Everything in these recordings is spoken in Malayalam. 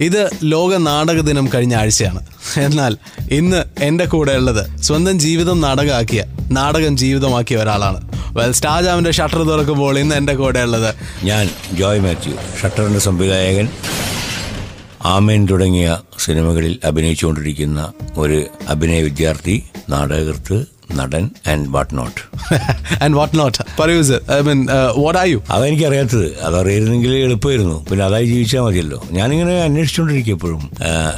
ഇത് ലോക നാടക ദിനം കഴിഞ്ഞ ആഴ്ചയാണ്. എന്നാൽ ഇന്ന് എൻ്റെ കൂടെ ഉള്ളത് സ്വന്തം ജീവിതം നാടകമാക്കിയ, നാടകം ജീവിതമാക്കിയ ഒരാളാണ്. സ്റ്റാർ ജാമിന്റെ ഷട്ടർ തുറക്കുമ്പോൾ ഇന്ന് എൻ്റെ കൂടെ ഉള്ളത് ഞാൻ ജോയ് മാത്യു, ഷട്ടറിന്റെ സംവിധായകൻ. ആമേൻ തുടങ്ങിയ സിനിമകളിൽ അഭിനയിച്ചുകൊണ്ടിരിക്കുന്ന ഒരു അഭിനയ വിദ്യാർത്ഥി, നാടകകൃത്ത്, നടൻ and what not. And what not പറയൂ sir. I mean what are you? അതെനിക്കറിയാത്തത്. അതറിയായിരുന്നെങ്കിൽ എളുപ്പമായിരുന്നു. പിന്നെ അതായി ജീവിച്ചാൽ മതിയല്ലോ. ഞാനിങ്ങനെ അന്വേഷിച്ചുകൊണ്ടിരിക്കും എപ്പോഴും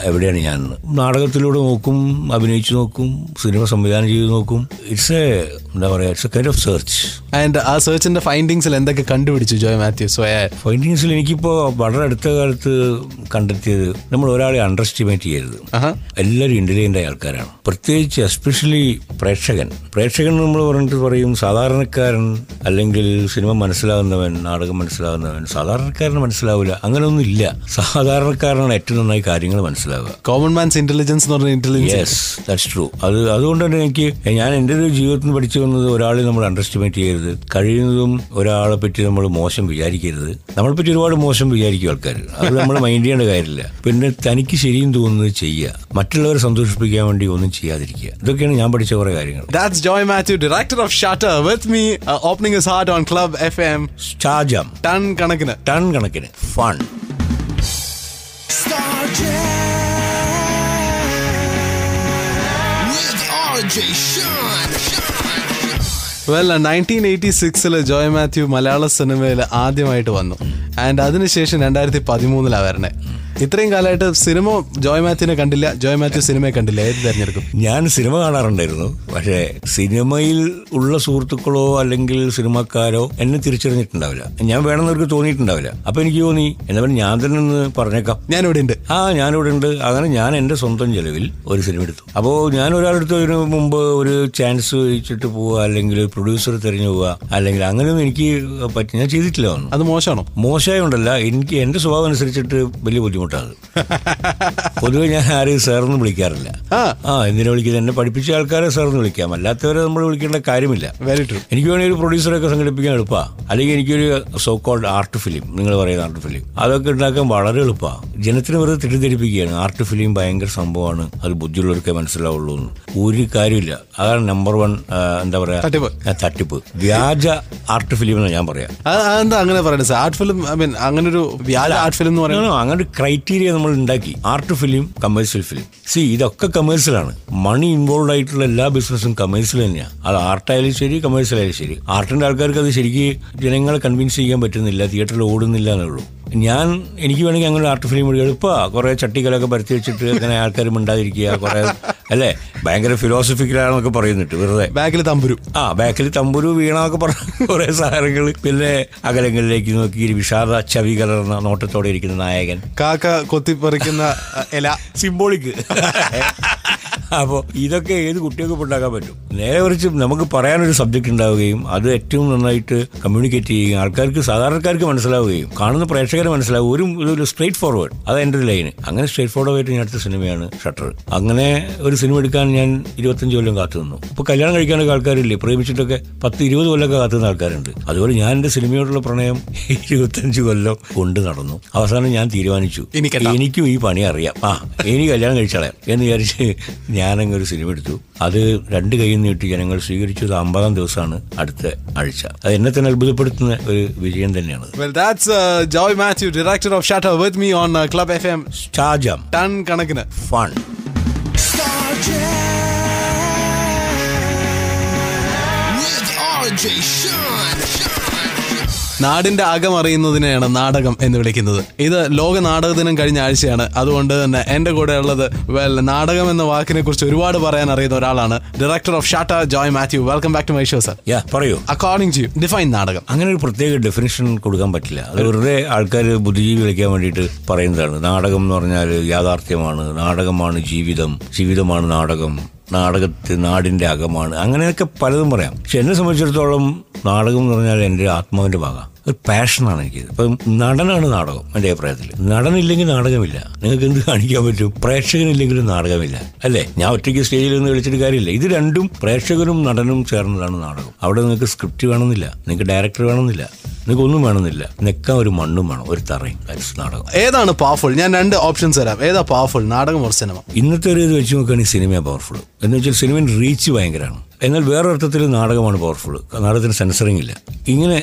എവിടെയാണ് ഞാൻ. നാടകത്തിലൂടെ നോക്കും, അഭിനയിച്ചു നോക്കും, സിനിമ സംവിധാനം ചെയ്ത് നോക്കും. ഇറ്റ്സ് എന്താ പറയുക, it's A kind of search. And ആ സെർച്ചിന്റെ ഫൈൻഡിങ്സിൽ എന്തൊക്കെ കണ്ടുപിടിച്ചു ജോയ് മാത്യു? ഫൈൻഡിങ്സിൽ എനിക്കിപ്പോൾ വളരെ അടുത്ത കാലത്ത് കണ്ടെത്തിയത്, നമ്മൾ ഒരാളെ അണ്ടർ എസ്റ്റിമേറ്റ് ചെയ്യരുത്. എല്ലാവരും ഇന്റലിജന്റ് ആയ ആൾക്കാരാണ്. പ്രത്യേകിച്ച് എസ്പെഷ്യലി പ്രേക്ഷകൻ നമ്മൾ പറഞ്ഞിട്ട് പറയും സാധാരണക്കാരൻ, അല്ലെങ്കിൽ സിനിമ മനസ്സിലാവുന്നവൻ, നാടകം മനസ്സിലാവുന്നവൻ. സാധാരണക്കാരന് മനസ്സിലാവില്ല, അങ്ങനെയൊന്നും ഇല്ല. സാധാരണക്കാരനാണ് ഏറ്റവും നന്നായി കാര്യങ്ങൾ മനസ്സിലാവുക. കോമൺ മാൻസ് ഇന്റലിജൻസ് എന്ന് പറഞ്ഞ ഇന്റലിജൻസ്. Yes, that's true. അതുകൊണ്ട് തന്നെ ഞാൻ എൻ്റെ ഒരു ജീവിതത്തിൽ നിന്ന് പഠിച്ചു വന്നത്, ഒരാളെ നമ്മൾ അണ്ടർ എസ്റ്റിമേറ്റ് ചെയ്യരുത്. കഴിയുന്നതും ഒരാളെ പറ്റി നമ്മൾ മോശം വിചാരിക്കരുത്. നമ്മളെ പറ്റി ഒരുപാട് മോശം വിചാരിക്കും ആൾക്കാർ. അത് നമ്മൾ മൈൻഡ് ചെയ്യേണ്ട കാര്യമില്ല. പിന്നെ തനിക്ക് ശരിയും തോന്നുന്നത് ചെയ്യുക, മറ്റുള്ളവരെ സന്തോഷിപ്പിക്കാൻ വേണ്ടി ഒന്നും ചെയ്യാതിരിക്കുക. ഇതൊക്കെയാണ് ഞാൻ പഠിച്ച കുറെ കാര്യങ്ങൾ. That's Joy Matthew, director of Shutter, with me, opening his heart on Club FM. Star Jam. Ton കണക്കിന് fun. Star Jam with RJ Sean. Well, 1986 Joy Mathew മലയാള സിനിമയിൽ ആദ്യമായിട്ട് വന്നു. ആൻഡ് അതിനുശേഷം 2013 വരണേ. ഇത്രയും കാലമായിട്ട് സിനിമ ജോയ് മാത്യുവിനെ കണ്ടില്ല, ജോയ് മാത്യു സിനിമയെ കണ്ടില്ല. ഏത് തിരഞ്ഞെടുക്കും? ഞാൻ സിനിമ കാണാറുണ്ടായിരുന്നു. പക്ഷേ സിനിമയിൽ ഉള്ള സുഹൃത്തുക്കളോ അല്ലെങ്കിൽ സിനിമക്കാരോ എന്നെ തിരിച്ചറിഞ്ഞിട്ടുണ്ടാവില്ല. ഞാൻ വേണമെന്നവർക്ക് തോന്നിയിട്ടുണ്ടാവില്ല. അപ്പൊ എനിക്ക് തോന്നി, എന്താ ഞാൻ തന്നെ ഒന്ന് പറഞ്ഞേക്കാം, ഞാനിവിടെ ഉണ്ട്. അങ്ങനെ ഞാൻ എന്റെ സ്വന്തം ചെലവിൽ ഒരു സിനിമ എടുത്തു. അപ്പോൾ ഞാൻ ഒരാളെടുത്തതിന് മുമ്പ് ഒരു ചാൻസ് ചോദിച്ചിട്ട് പോവുക, അല്ലെങ്കിൽ പ്രൊഡ്യൂസർ തിരഞ്ഞു പോവുക, അല്ലെങ്കിൽ അങ്ങനെയൊന്നും എനിക്ക് ഞാൻ ചെയ്തിട്ടില്ല. അത് മോശമാണോ? മോശമായോണ്ടല്ല, എനിക്ക് എന്റെ സ്വഭാവം അനുസരിച്ചിട്ട് വലിയ ബുദ്ധിമുട്ടാണ്. പൊതുവെ ഞാൻ ആരെയും സാറെന്ന് വിളിക്കാറില്ല. എന്തിനാ വിളിക്കുന്നത്? എന്നെ പഠിപ്പിച്ച ആൾക്കാരെ സാറെന്ന് വിളിക്കാം, അല്ലാത്തവരെ നമ്മൾ വിളിക്കേണ്ട കാര്യമില്ല. Very true. എനിക്ക് വേണമെങ്കിൽ ഒരു പ്രൊഡ്യൂസറൊക്കെ സംഘടിപ്പിക്കാൻ എളുപ്പമാണ്. അല്ലെങ്കിൽ എനിക്കൊരു സോ കോൾഡ് ആർട്ട് ഫിലിം, നിങ്ങൾ പറയുന്ന ആർട്ട് ഫിലിം, അതൊക്കെ ഉണ്ടാക്കാൻ വളരെ എളുപ്പമാണ്. ജനത്തിന് വെറുതെ തെറ്റിദ്ധരിപ്പിക്കുകയാണ്, ആർട്ട് ഫിലിം ഭയങ്കര സംഭവമാണ്, അത് ബുദ്ധിയുള്ളവർക്കേ മനസ്സിലാവുള്ളൂ എന്ന്. ഒരു കാര്യമില്ല. അതാണ് നമ്പർ 1 എന്താ പറയാ, തട്ടിപ്പ്, വ്യാജ ആർട്ട് ഫിലിം എന്ന് ഞാൻ പറയാം. എന്താ അങ്ങനെ പറയുന്നത്? ആർട്ട് ഫിലിം, ഐ മീൻ അങ്ങനെ ഒരു വ്യാജ ആർട്ട് ഫിലിം എന്ന് പറയുന്നത് അങ്ങനെ ക്രൈറ്റീരിയ നമ്മൾ ഉണ്ടാക്കി. Art film, commercial film. ഇതൊക്കെ കമേഴ്സ്യലാണ്. മണി ഇൻവോൾവ് ആയിട്ടുള്ള എല്ലാ ബിസിനസ്സും കമേഴ്സ്യൽ തന്നെയാണ്. അത് ആർട്ടായാലും ശരി, കമേഴ്സ്യൽ ആയാലും ശരി. ആർട്ടിന്റെ ആൾക്കാർക്ക് അത് ശരിക്കും ജനങ്ങളെ കൺവിൻസ് ചെയ്യാൻ പറ്റുന്നില്ല, തിയേറ്ററിൽ ഓടുന്നില്ല എന്നുള്ളൂ. എനിക്ക് വേണമെങ്കിൽ അങ്ങനെ ആർട്ട് ഫിലിം എളുപ്പമാണ്. കുറെ ചട്ടികളൊക്കെ പരത്തി വെച്ചിട്ട് അങ്ങനെ ആൾക്കാർ മിണ്ടാതിരിക്കുക, കുറെ അല്ലേ, ഭയങ്കര ഫിലോസഫിക്കലാണെന്നൊക്കെ പറയുന്നിട്ട് വെറുതെ ബാക്കിൽ തമ്പുരു വീണൊക്കെ പറഞ്ഞ കുറെ സാധനങ്ങൾ. പിന്നെ അകലങ്ങളിലേക്ക് നോക്കി വിഷാദ ചവി കലർന്ന നോട്ടത്തോടെ ഇരിക്കുന്ന നായകൻ, കാക്ക കൊത്തിപ്പറിക്കുന്ന ഇല, സിംബോളിക്. അപ്പോൾ ഇതൊക്കെ ഏത് കുട്ടികൾക്ക് ഉണ്ടാക്കാൻ പറ്റും. നേരെ കുറിച്ച് നമുക്ക് പറയാനൊരു സബ്ജക്ട് ഉണ്ടാവുകയും അത് ഏറ്റവും നന്നായിട്ട് കമ്മ്യൂണിക്കേറ്റ് ചെയ്യുകയും ആൾക്കാർക്ക്, സാധാരണക്കാർക്ക് മനസ്സിലാവുകയും കാണുന്ന പ്രേക്ഷകരെ മനസ്സിലാവും. ഒരു സ്ട്രേറ്റ് ഫോർവേഡ്, അത് എൻ്റെ ഒരു ലൈന്. അങ്ങനെ സ്ട്രേറ്റ് ഫോർവേഡ് ആയിട്ട് ഞാൻ അടുത്ത സിനിമയാണ് ഷട്ടർ. അങ്ങനെ ഒരു സിനിമ എടുക്കാൻ ഞാൻ 25 കൊല്ലം കാത്തു നിന്നു. ഇപ്പോൾ കല്യാണം കഴിക്കാനൊക്കെ ആൾക്കാരില്ലേ, പ്രേമിച്ചിട്ടൊക്കെ 10-20 കൊല്ലമൊക്കെ കാത്തുന്ന ആൾക്കാരുണ്ട്. അതുപോലെ ഞാൻ എൻ്റെ സിനിമയോടുള്ള പ്രണയം 25 കൊല്ലം കൊണ്ട് നടന്നു. അവസാനം ഞാൻ തീരുമാനിച്ചു, എനിക്കും ഈ പണി അറിയാം, എനിക്ക് കല്യാണം കഴിച്ചാളയാം എന്ന് വിചാരിച്ച് ഞാനങ്ങൊരു സിനിമ എടുത്തു. അത് 2 കൈയിൽ നീട്ടി ജനങ്ങൾ സ്വീകരിച്ചത് 50-ാം ദിവസമാണ് അടുത്ത ആഴ്ച. അത് എന്നെ തന്നെ അത്ഭുതപ്പെടുത്തുന്ന ഒരു വിജയം തന്നെയാണ്. Well, that's Joy Matthew, director of Shutter, with me on Club FM. Star Jam. Ton കണക്കിന് fun. Star Jam with RJ Sean. നാടിന്റെ അകം അറിയുന്നതിനെയാണ് നാടകം എന്ന് വിളിക്കുന്നത്. ഇത് ലോക നാടക ദിനം കഴിഞ്ഞ ആഴ്ചയാണ്. അതുകൊണ്ട് തന്നെ എന്റെ കൂടെ ഉള്ളത് നാടകം എന്ന വാക്കിനെ കുറിച്ച് ഒരുപാട് പറയാൻ അറിയുന്ന ഒരാളാണ്, director of shutter, Joy Mathew. Welcome back to my show sir. പറയൂ. അക്കോർഡിംഗ് ടു യു, ഡിഫൈൻ നാടകം. അങ്ങനെ ഒരു പ്രത്യേക ഡെഫിനിഷൻ കൊടുക്കാൻ പറ്റില്ല. അത് വെറുതെ ആൾക്കാർ ബുദ്ധിജീവി കളിക്കാൻ വേണ്ടിയിട്ട് പറയുന്നതാണ്. നാടകം എന്ന് പറഞ്ഞാൽ യാഥാർത്ഥ്യമാണ്, നാടകമാണ് ജീവിതം, ജീവിതമാണ് നാടകം, നാടിന്റെ അകമാണ്, അങ്ങനെയൊക്കെ പലതും പറയാം. പക്ഷെ എന്നെ സംബന്ധിച്ചിടത്തോളം നാടകം എന്ന് പറഞ്ഞാൽ എൻ്റെ ആത്മാവിന്റെ ഭാഗം, ഒരു പാഷനാണ് എനിക്ക്. ഇപ്പം നടനാണ് നാടകം എൻ്റെ അഭിപ്രായത്തിൽ. നടനില്ലെങ്കിൽ നാടകമില്ല. നിങ്ങൾക്ക് എന്ത് കാണിക്കാൻ പറ്റും? പ്രേക്ഷകനില്ലെങ്കിലും നാടകമില്ല, അല്ലേ? ഞാൻ ഒറ്റയ്ക്ക് സ്റ്റേജിൽ നിന്ന് വിളിച്ചിട്ട് കാര്യമില്ല. ഇത് രണ്ടും, പ്രേക്ഷകനും നടനും ചേർന്നതാണ് നാടകം. അവിടെ നിങ്ങൾക്ക് സ്ക്രിപ്റ്റ് വേണമെന്നില്ല, നിങ്ങൾക്ക് ഡയറക്ടർ വേണമെന്നില്ല, നിങ്ങൾക്ക് ഒന്നും വേണമെന്നില്ല, നെക്കാൻ ഒരു മണ്ണും വേണം, ഒരു തറയും. നാടകം ഏതാണ് പവർഫുൾ? ഞാൻ 2 ഓപ്ഷൻസ് തരാം. ഏതാ പവർഫുൾ, നാടകം ഓർ സിനിമ? ഇന്നത്തെ ഒരു ഇത് വെച്ച് നോക്കുകയാണെങ്കിൽ സിനിമയാണ് പവർഫുൾ. എന്ന് വെച്ചാൽ സിനിമയുടെ റീച്ച് ഭയങ്കരമാണ്. എന്നാൽ വേറൊരർത്ഥത്തിൽ നാടകമാണ് പവർഫുൾ. നാടകത്തിന് സെൻസറിങ് ഇല്ല. ഇങ്ങനെ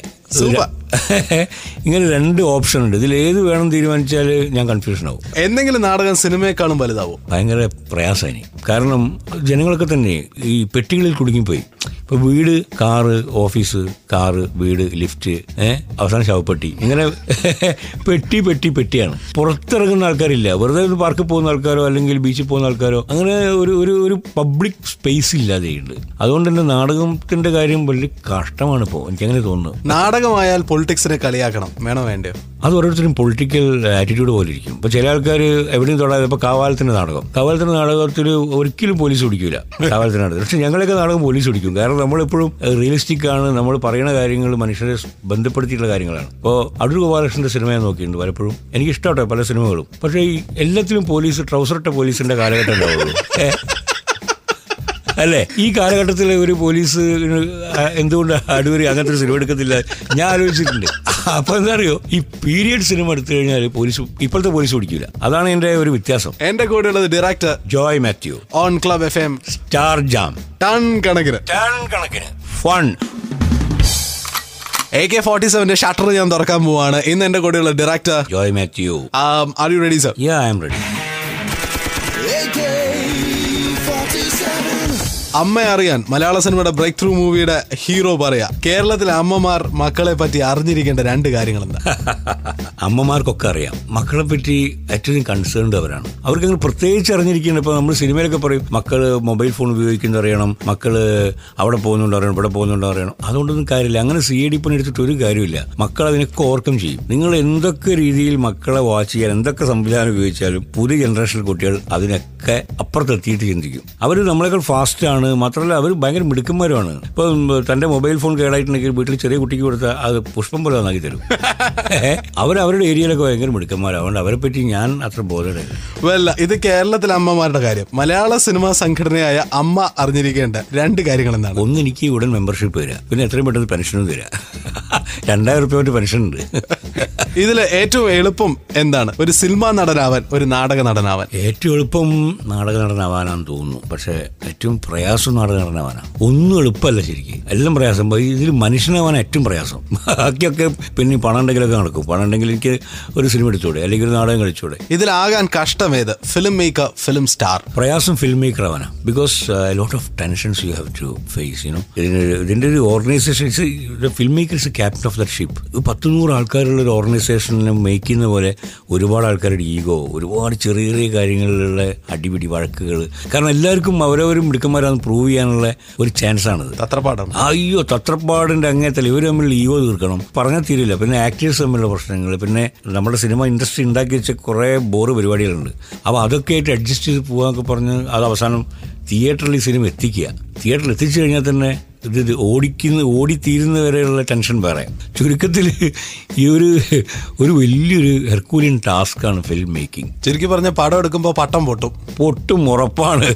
2 ഓപ്ഷൻ ഉണ്ട്. ഇതിൽ ഏത് വേണം തീരുമാനിച്ചാൽ ഞാൻ കൺഫ്യൂഷൻ ആവും. എന്തെങ്കിലും നാടകം സിനിമയെക്കാളും വലുതാവും? ഭയങ്കര പ്രയാസമായി. കാരണം ജനങ്ങളൊക്കെ തന്നെ ഈ പെട്ടികളിൽ കുടുങ്ങിപ്പോയി. ഇപ്പൊ വീട്, കാറ്, ഓഫീസ്, കാറ്, വീട്, ലിഫ്റ്റ്, അവസാനം ശവപ്പെട്ടി, ഇങ്ങനെ പെട്ടിയാണ്. പുറത്തിറങ്ങുന്ന ആൾക്കാരില്ല. വെറുതെ ഒരു പാർക്കിൽ പോകുന്ന ആൾക്കാരോ അല്ലെങ്കിൽ ബീച്ചിൽ പോകുന്ന ആൾക്കാരോ അങ്ങനെ ഒരു പബ്ലിക് സ്പേസ് ഇല്ലാതെയുണ്ട്. അതുകൊണ്ട് തന്നെ നാടകത്തിന്റെ കാര്യം വലിയ കഷ്ടമാണ് ഇപ്പോൾ, എനിക്കങ്ങനെ തോന്നുന്നു. നാടകമായാൽ പൊളിറ്റിക്സിനെ കളിയാക്കണം, വേണോ വേണ്ടയോ? അത് ഓരോരുത്തരും പൊളിറ്റിക്കൽ ആറ്റിറ്റ്യൂഡ് പോലെ ഇരിക്കും. ഇപ്പൊ ചില ആൾക്കാർ എവിടെയും തൊടാതെ, ഇപ്പൊ കാവാലത്തിന്റെ നാടകത്തിൽ ഒരിക്കലും പോലീസ് പിടിക്കില്ല. കാവാലത്തിന്റെ നാടകം. പക്ഷെ ഞങ്ങളൊക്കെ നാടകം പോലീസ് പിടിക്കും. കാരണം നമ്മളെപ്പോഴും റിയലിസ്റ്റിക് ആണ്. നമ്മൾ പറയുന്ന കാര്യങ്ങൾ മനുഷ്യരെ ബന്ധപ്പെടുത്തിയിട്ടുള്ള കാര്യങ്ങളാണ്. ഇപ്പോൾ അടൂർ ഗോപാലകൃഷ്ണന്റെ സിനിമ ഞാൻ നോക്കിയിട്ടുണ്ട് പലപ്പോഴും. എനിക്ക് ഇഷ്ടമാട്ടെ പല സിനിമകളും. പക്ഷേ ഈ എല്ലാത്തിലും പോലീസ്, ട്രൗസറിട്ട പോലീസിന്റെ കാലഘട്ടം ഉണ്ടാവുള്ളൂ. അല്ലേ? ഈ കാലഘട്ടത്തിൽ ഒരു പോലീസ് എന്തുകൊണ്ട് അടൂര് അങ്ങനത്തെ ഒരു സിനിമ എടുക്കത്തില്ല ഞാൻ ആലോചിച്ചിട്ടുണ്ട്. അപ്പൊ എന്താ അറിയോ, ഈ പീരിയഡ് സിനിമ എടുത്തു കഴിഞ്ഞാൽ ഇപ്പോഴത്തെ പോലീസ് പിടിക്കില്ല. അതാണ് എന്റെ ഒരു വ്യത്യാസം. എന്റെ കൂടെയുള്ളത് director Joy Mathew. On club FM star jam. Ton കണക്കിന് ഫൺ. AK-47 ഷട്ടർ ഞാൻ തുറക്കാൻ പോവാണ്. ഇന്ന് എന്റെ കൂടെയുള്ള director Joy Mathew. Are you ready sir? Yeah, I am ready. അമ്മ അറിയാൻ മലയാള സിനിമയുടെ ബ്രേക്ക് ത്രൂ മൂവിയുടെ ഹീറോ പറയാ, കേരളത്തിലെ അമ്മമാർ മക്കളെ പറ്റി അറിഞ്ഞിരിക്കേണ്ട 2 കാര്യങ്ങൾ എന്താ? അമ്മമാർക്കൊക്കെ അറിയാം മക്കളെ പറ്റി ഏറ്റവും കൺസേൺഡ് അവരാണ്. അവർക്ക് അങ്ങനെ പ്രത്യേകിച്ച് അറിഞ്ഞിരിക്കുന്നത്. ഇപ്പോൾ നമ്മൾ സിനിമയിലൊക്കെ പറയും മക്കള് മൊബൈൽ ഫോൺ ഉപയോഗിക്കുന്നത് അറിയണം, മക്കള് അവിടെ പോകുന്നുണ്ടോ അറിയണം, ഇവിടെ പോകുന്നുണ്ടോ അറിയണം. അതുകൊണ്ടൊന്നും കാര്യമില്ല. അങ്ങനെ CID പണി എടുത്തിട്ട് ഒരു കാര്യമില്ല. മക്കൾ അതിനൊക്കെ ഓർക്കം ചെയ്യും. നിങ്ങൾ എന്തൊക്കെ രീതിയിൽ മക്കളെ വാച്ച് ചെയ്യാൻ എന്തൊക്കെ സംവിധാനം ഉപയോഗിച്ചാലും പുതിയ ജനറേഷൻ കുട്ടികൾ അതിനൊക്കെ അപ്പുറത്തെത്തിയിട്ട് ചിന്തിക്കും. അവർ നമ്മളെക്കാൾ ഫാസ്റ്റാണ്. മാത്രമല്ല അവർ ഭയങ്കര മിടുക്കന്മാരുമാണ്. ഇപ്പൊ തന്റെ മൊബൈൽ ഫോൺ കേടായിട്ടുണ്ടെങ്കിൽ വീട്ടിൽ ചെറിയ കുട്ടിക്ക് കൊടുത്താൽ അത് പുഷ്പം പോലെ നന്നാക്കി തരും. അവരുടെ ഏരിയയിലൊക്കെ ഭയങ്കര മിടുക്കന്മാരാണ്. അതുകൊണ്ട് അവരെ പറ്റി ഞാൻ അത്ര ബോധമില്ല. ഇത് കേരളത്തിലെ അമ്മമാരുടെ കാര്യം. മലയാള സിനിമാ സംഘടനയായ അമ്മ അറിഞ്ഞിരിക്കേണ്ട 2 കാര്യങ്ങൾ എന്താണ്? ഒന്ന്, എനിക്ക് ഉടൻ മെമ്പർഷിപ്പ് തരാം. പിന്നെ എത്രയും പെട്ടെന്ന് പെൻഷനും തരാം. 2000 രൂപ പെൻഷൻ ഉണ്ട്. ഇതില് ഏറ്റവും എളുപ്പം എന്താണ്? ഒരു സിനിമാ നടനാവാൻ, ഒരു നാടക നടനാവാൻ? ഏറ്റവും എളുപ്പം നാടക നടനാവാനാന്ന് തോന്നുന്നു. പക്ഷെ ഏറ്റവും പ്രയാസം നാടക നടനാവാനാണ്. ഒന്നും എളുപ്പമല്ല ശരിക്കും, എല്ലാം പ്രയാസം. ഇതിൽ മനുഷ്യനാവാൻ ഏറ്റവും പ്രയാസം. ബാക്കിയൊക്കെ പിന്നെ പണം ഉണ്ടെങ്കിലൊക്കെ നടക്കും. പണം ഉണ്ടെങ്കിൽ എനിക്ക് ഒരു സിനിമ എടുത്തൂടെ, അല്ലെങ്കിൽ ഒരു നാടകം കളിച്ചൂടെ. ഇതിലാകാൻ കഷ്ടം ഏത്? Film maker, film star? പ്രയാസം ഫിലിം മേക്കർ ആവാനാണ്. Because lot of tensions you have to face. ഇതിന്റെ ഒരു organisation, film maker is captain of the ship. 10-100 ആൾക്കാരുള്ള ഒരു ഓർഗനൈസേഷനെ മേക്കുന്ന പോലെ ഒരുപാട് ആൾക്കാരുടെ ഈഗോ, ഒരുപാട് ചെറിയ ചെറിയ കാര്യങ്ങളിലുള്ള അടിപിടി, വഴക്കുകൾ. കാരണം എല്ലാവർക്കും അവരവരും മിടുക്കന്മാരാണെന്ന് പ്രൂവ് ചെയ്യാനുള്ള ഒരു ചാൻസാണിത്. തത്രപ്പാടാണ്. അയ്യോ, തത്രപ്പാടിന്റെ അങ്ങേത്തല്ല. ഇവർ തമ്മിൽ ഈഗോ തീർക്കണം, പറഞ്ഞാൽ തീരില്ല. പിന്നെ ആക്ടേഴ്സ് തമ്മിലുള്ള പ്രശ്നങ്ങൾ, പിന്നെ നമ്മുടെ സിനിമ ഇൻഡസ്ട്രി ഉണ്ടാക്കി വെച്ച കുറേ ബോറ് പരിപാടികളുണ്ട്. അപ്പോൾ അതൊക്കെ ആയിട്ട് അഡ്ജസ്റ്റ് ചെയ്ത് പോകാന്നൊക്കെ പറഞ്ഞ് അത് അവസാനം തിയേറ്ററിൽ ഈ സിനിമ എത്തിക്കുക. തിയേറ്ററിൽ എത്തിച്ചു കഴിഞ്ഞാൽ തന്നെ ഇത് ഓടിത്തീരുന്ന വരെയുള്ള ടെൻഷൻ വേറെ. ചുരുക്കത്തിൽ ഈ ഒരു വലിയൊരു ഹെർക്കൂലിയൻ ടാസ്ക്കാണ് ഫിലിം മേക്കിംഗ്. ചുരുക്കി പറഞ്ഞ പടം എടുക്കുമ്പോൾ പട്ടം പൊട്ടും ഉറപ്പാണ്.